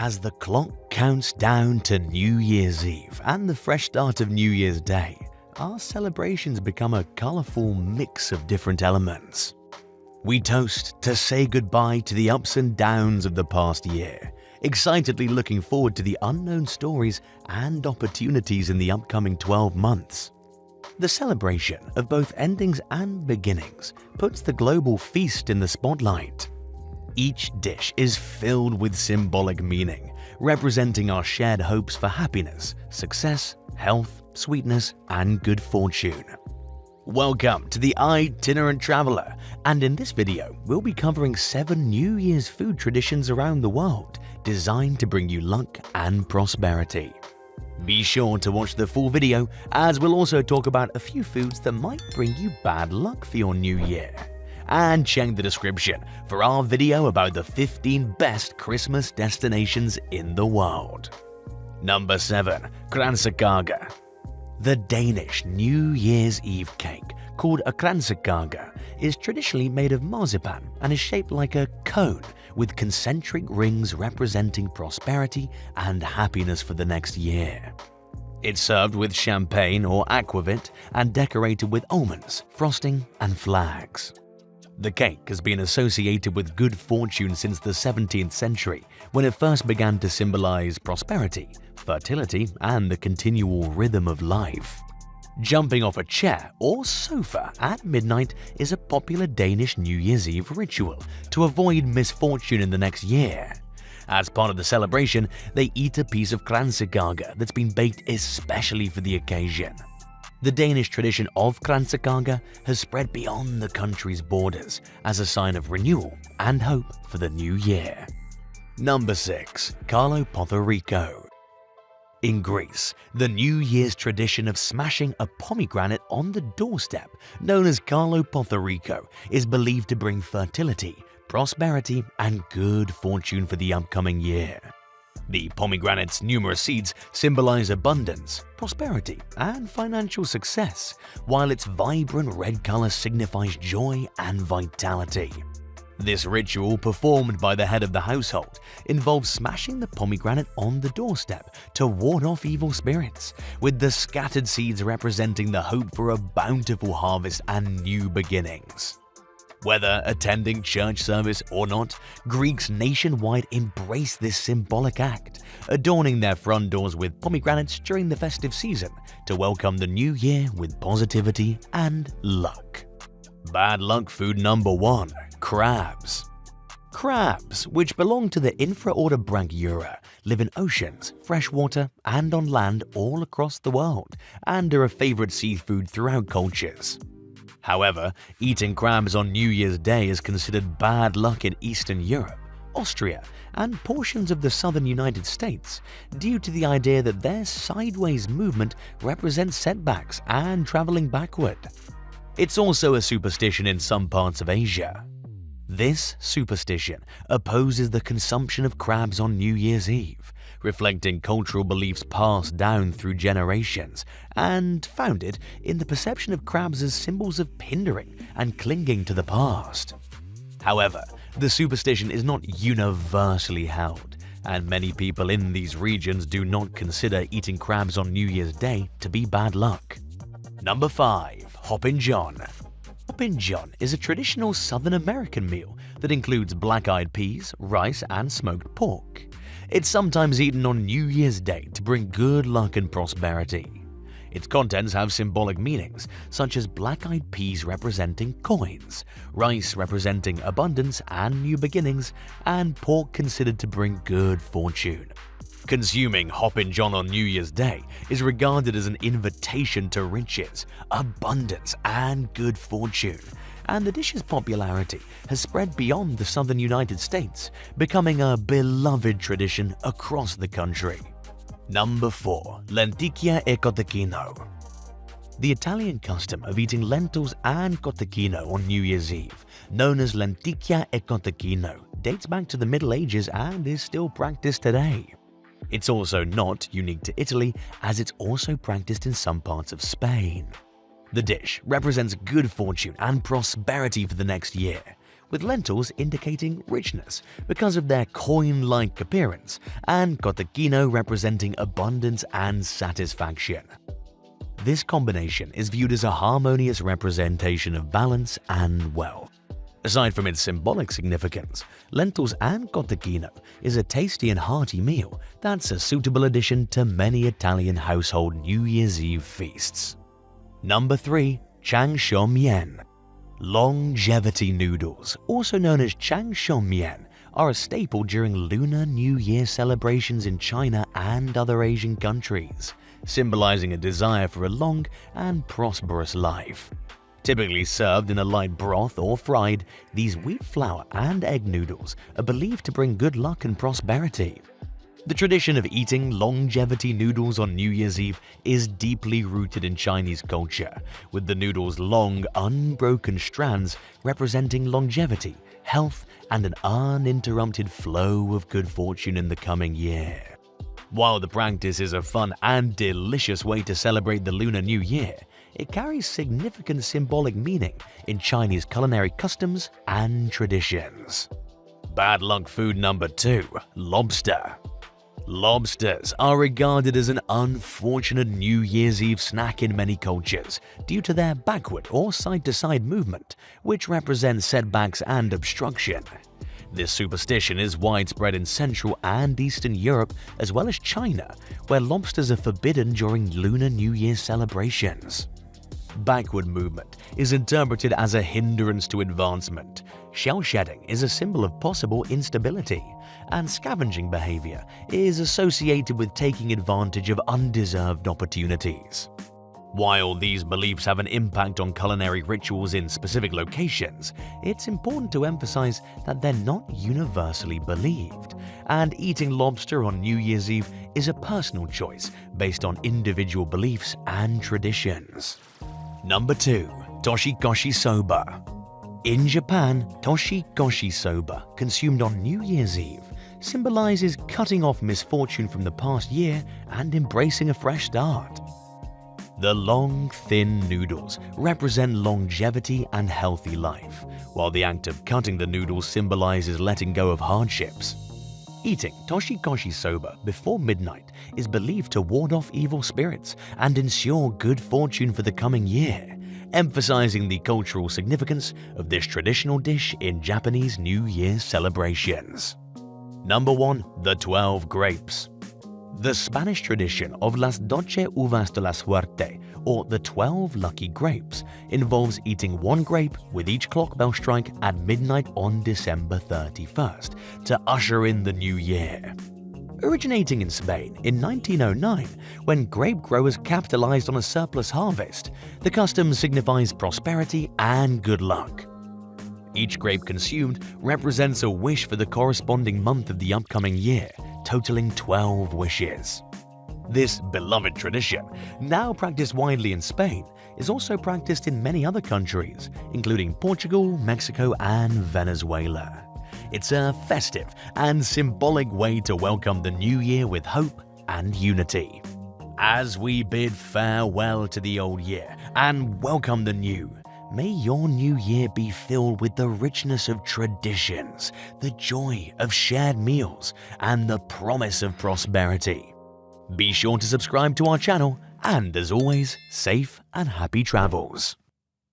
As the clock counts down to New Year's Eve and the fresh start of New Year's Day, our celebrations become a colorful mix of different elements. We toast to say goodbye to the ups and downs of the past year, excitedly looking forward to the unknown stories and opportunities in the upcoming 12 months. The celebration of both endings and beginnings puts the global feast in the spotlight. Each dish is filled with symbolic meaning, representing our shared hopes for happiness, success, health, sweetness, and good fortune. Welcome to the Itinerant Traveler, and in this video, we'll be covering 7 New Year's food traditions around the world designed to bring you luck and prosperity. Be sure to watch the full video, as we'll also talk about a few foods that might bring you bad luck for your new year. And check the description for our video about the 15 best Christmas destinations in the world. Number 7. Kransekake. The Danish New Year's Eve cake, called a kransekake, is traditionally made of marzipan and is shaped like a cone with concentric rings representing prosperity and happiness for the next year. It's served with champagne or aquavit and decorated with almonds, frosting, and flags. The cake has been associated with good fortune since the 17th century, when it first began to symbolize prosperity, fertility, and the continual rhythm of life. Jumping off a chair or sofa at midnight is a popular Danish New Year's Eve ritual to avoid misfortune in the next year. As part of the celebration, they eat a piece of kransekake that's been baked especially for the occasion. The Danish tradition of kransekake has spread beyond the country's borders as a sign of renewal and hope for the new year. Number 6. Kalopothoriko. In Greece, the New Year's tradition of smashing a pomegranate on the doorstep, known as kalopothoriko, is believed to bring fertility, prosperity, and good fortune for the upcoming year. The pomegranate's numerous seeds symbolize abundance, prosperity, and financial success, while its vibrant red color signifies joy and vitality. This ritual, performed by the head of the household, involves smashing the pomegranate on the doorstep to ward off evil spirits, with the scattered seeds representing the hope for a bountiful harvest and new beginnings. Whether attending church service or not, Greeks nationwide embrace this symbolic act, adorning their front doors with pomegranates during the festive season to welcome the new year with positivity and luck. Bad luck food number 1. Crabs. Crabs, which belong to the infraorder Branchiura, live in oceans, freshwater, and on land all across the world, and are a favorite seafood throughout cultures. However, eating crabs on New Year's Day is considered bad luck in Eastern Europe, Austria, and portions of the southern United States due to the idea that their sideways movement represents setbacks and traveling backward. It's also a superstition in some parts of Asia. This superstition opposes the consumption of crabs on New Year's Eve, reflecting cultural beliefs passed down through generations and founded in the perception of crabs as symbols of hindering and clinging to the past. However, the superstition is not universally held, and many people in these regions do not consider eating crabs on New Year's Day to be bad luck. Number 5. Hoppin' John. Hoppin' John is a traditional Southern American meal that includes black-eyed peas, rice, and smoked pork. It's sometimes eaten on New Year's Day to bring good luck and prosperity. Its contents have symbolic meanings, such as black-eyed peas representing coins, rice representing abundance and new beginnings, and pork considered to bring good fortune. Consuming Hoppin' John on New Year's Day is regarded as an invitation to riches, abundance, and good fortune, and the dish's popularity has spread beyond the southern United States, becoming a beloved tradition across the country. Number 4. Lenticchie e cotechino. The Italian custom of eating lentils and cotechino on New Year's Eve, known as lenticchie e cotechino, dates back to the Middle Ages and is still practiced today. It's also not unique to Italy, as it's also practiced in some parts of Spain. The dish represents good fortune and prosperity for the next year, with lentils indicating richness because of their coin-like appearance, and cotechino representing abundance and satisfaction. This combination is viewed as a harmonious representation of balance and wealth. Aside from its symbolic significance, lentils and cotechino is a tasty and hearty meal that's a suitable addition to many Italian household New Year's Eve feasts. Number 3. Changshuomian. Longevity noodles, also known as changshuomian, are a staple during Lunar New Year celebrations in China and other Asian countries, symbolizing a desire for a long and prosperous life. Typically served in a light broth or fried, these wheat flour and egg noodles are believed to bring good luck and prosperity. The tradition of eating longevity noodles on New Year's Eve is deeply rooted in Chinese culture, with the noodles' long, unbroken strands representing longevity, health, and an uninterrupted flow of good fortune in the coming year. While the practice is a fun and delicious way to celebrate the Lunar New Year, it carries significant symbolic meaning in Chinese culinary customs and traditions. Bad luck food number 2. Lobster. Lobsters are regarded as an unfortunate New Year's Eve snack in many cultures due to their backward or side-to-side movement, which represents setbacks and obstruction. This superstition is widespread in Central and Eastern Europe as well as China, where lobsters are forbidden during Lunar New Year celebrations. Backward movement is interpreted as a hindrance to advancement. Shell shedding is a symbol of possible instability, and scavenging behavior is associated with taking advantage of undeserved opportunities. While these beliefs have an impact on culinary rituals in specific locations, it's important to emphasize that they're not universally believed, and eating lobster on New Year's Eve is a personal choice based on individual beliefs and traditions. Number 2. Toshikoshi Soba. In Japan, toshikoshi soba, consumed on New Year's Eve, symbolizes cutting off misfortune from the past year and embracing a fresh start. The long, thin noodles represent longevity and healthy life, while the act of cutting the noodles symbolizes letting go of hardships. Eating toshikoshi soba before midnight is believed to ward off evil spirits and ensure good fortune for the coming year, emphasizing the cultural significance of this traditional dish in Japanese New Year celebrations. Number 1. The 12 Grapes. The Spanish tradition of las 12 uvas de la suerte, or the 12 lucky grapes, involves eating one grape with each clock bell strike at midnight on December 31st to usher in the new year. Originating in Spain in 1909, when grape growers capitalized on a surplus harvest, the custom signifies prosperity and good luck. Each grape consumed represents a wish for the corresponding month of the upcoming year, totaling 12 wishes. This beloved tradition, now practiced widely in Spain, is also practiced in many other countries, including Portugal, Mexico, and Venezuela. It's a festive and symbolic way to welcome the new year with hope and unity. As we bid farewell to the old year and welcome the new, may your new year be filled with the richness of traditions, the joy of shared meals, and the promise of prosperity. Be sure to subscribe to our channel, and as always, safe and happy travels.